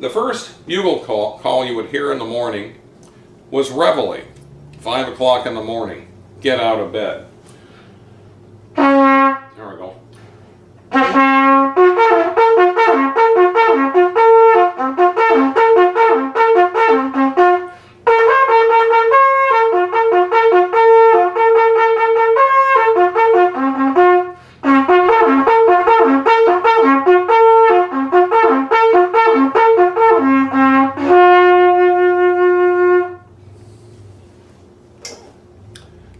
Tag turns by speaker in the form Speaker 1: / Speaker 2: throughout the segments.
Speaker 1: The first bugle call you would hear in the morning was reveille, 5 o'clock in the morning. Get out of bed. There we go.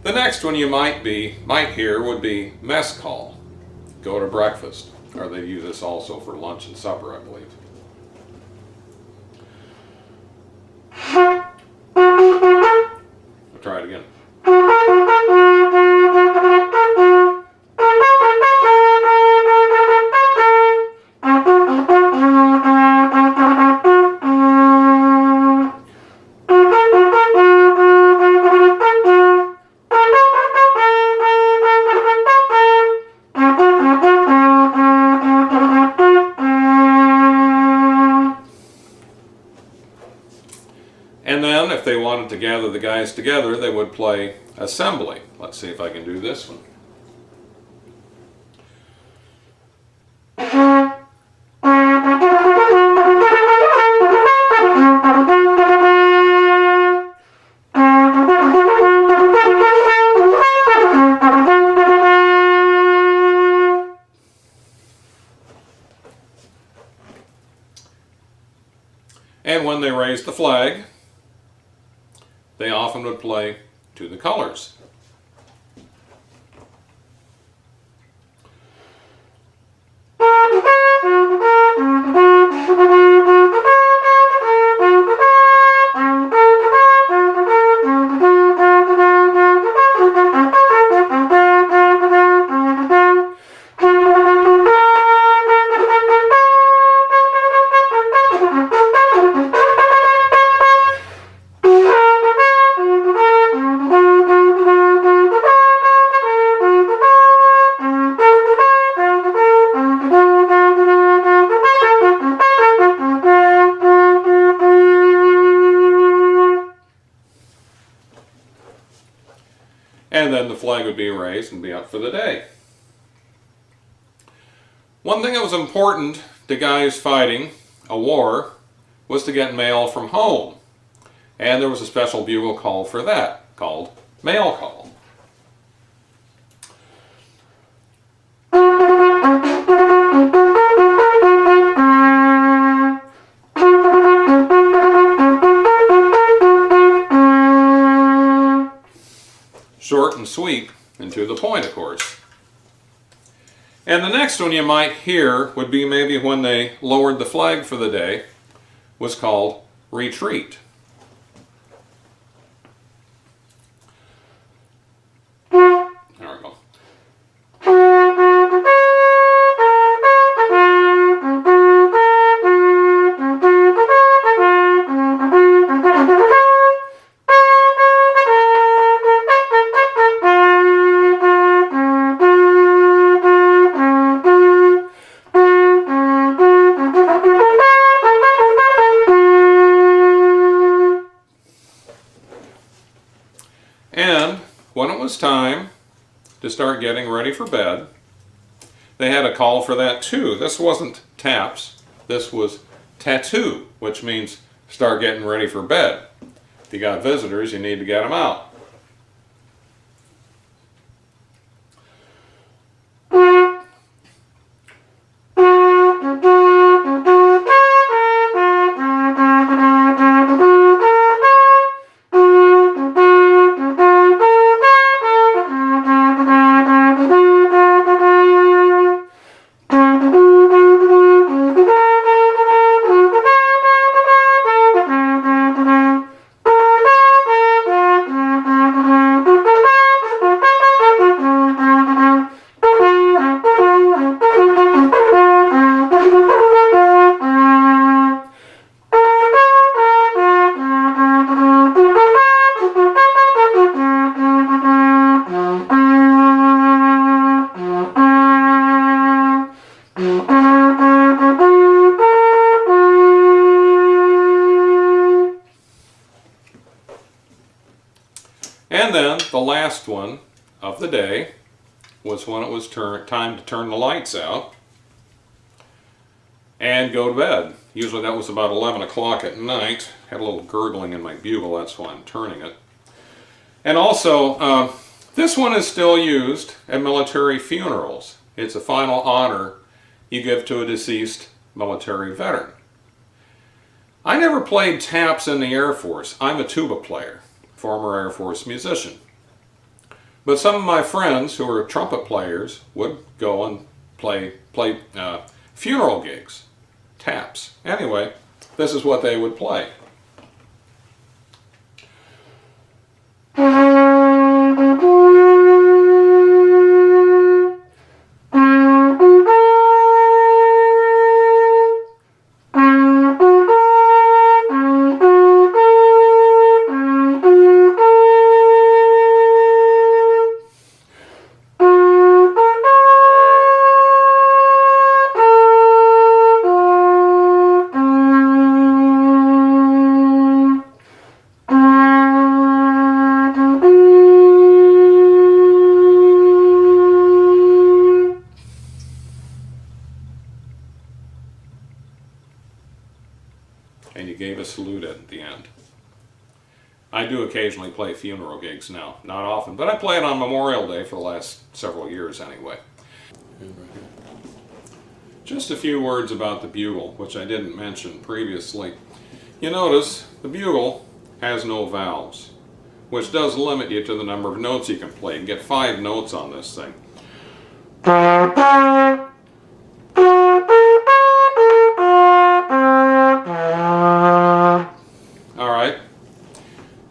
Speaker 1: The next one you might hear would be mess call. Go to breakfast. Or they use this also for lunch and supper, I believe. I'll try it again. And then, if they wanted to gather the guys together, they would play assembly. Let's see if I can do this one. And when they raised the flag, they often would play to the colors. And then the flag would be raised and be up for the day. One thing that was important to guys fighting a war was to get mail from home. And there was a special bugle call for that, called mail call. Short and sweet, and to the point, of course. And the next one you might hear would be maybe when they lowered the flag for the day, was called retreat. There we go. And when it was time to start getting ready for bed, they had a call for that too. This wasn't taps, this was tattoo, which means start getting ready for bed. If you got visitors, you need to get them out. And then the last one of the day was when it was time to turn the lights out and go to bed. Usually that was about 11 o'clock at night. Had a little gurgling in my bugle, that's why I'm turning it. And also, this one is still used at military funerals. It's a final honor you give to a deceased military veteran. I never played taps in the Air Force. I'm a tuba player, former Air Force musician. But some of my friends who are trumpet players would go and play funeral gigs, taps. Anyway, this is what they would play. And you gave a salute at the end. I do occasionally play funeral gigs now, not often, but I play it on Memorial Day for the last several years anyway. Just a few words about the bugle, which I didn't mention previously. You notice the bugle has no valves, which does limit you to the number of notes you can play. You can get 5 notes on this thing.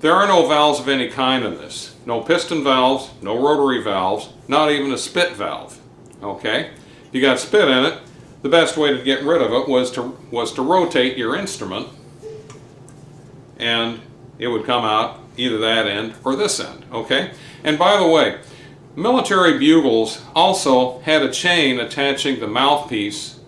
Speaker 1: There are no valves of any kind in this. No piston valves, no rotary valves, not even a spit valve. Okay? If you got spit in it, the best way to get rid of it was to rotate your instrument, and it would come out either that end or this end. Okay? And by the way, military bugles also had a chain attaching the mouthpiece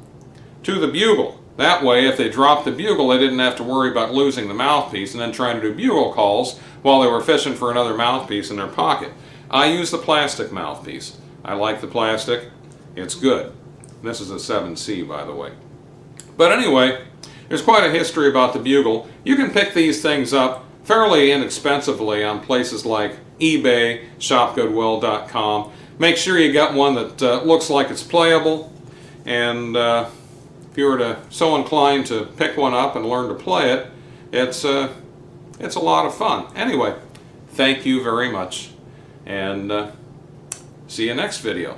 Speaker 1: to the bugle. That way, if they dropped the bugle, they didn't have to worry about losing the mouthpiece and then trying to do bugle calls while they were fishing for another mouthpiece in their pocket. I use the plastic mouthpiece. I like the plastic. It's good. This is a 7C, by the way. But anyway, there's quite a history about the bugle. You can pick these things up fairly inexpensively on places like eBay, shopgoodwill.com. Make sure you got one that looks like it's playable, and if you were so inclined to pick one up and learn to play it, it's a lot of fun. Anyway, thank you very much, and see you next video.